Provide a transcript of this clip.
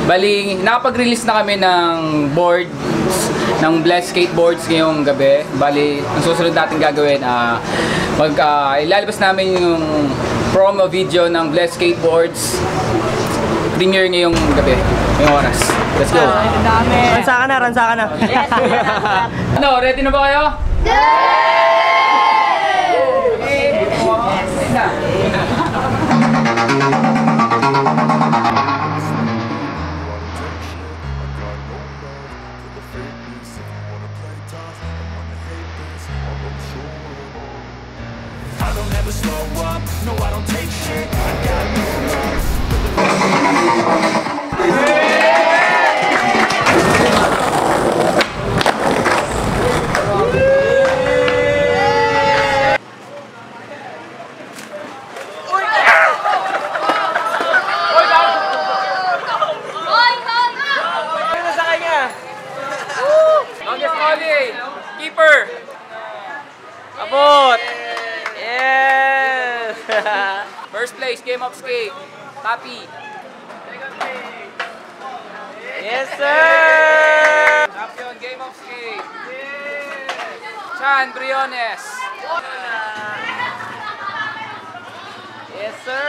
Bali, nakapag-release na kami ng board ng Bless Skateboards ngayong gabi. Bali, ang susunod natin gagawin, ilalabas namin yung promo video ng Bless Skateboards. Premiere ngayong gabi, ngayong oras. Let's go! Ransa ka na. Ano, ready na ba kayo? I don't ever slow up, no I don't take shit. I got no love. Longest volley! Keeper! Abot! Yes! First place, Game of Skate. Tapi. Yes, sir! Champion, Game of Skate. Chan Briones. Yes, sir!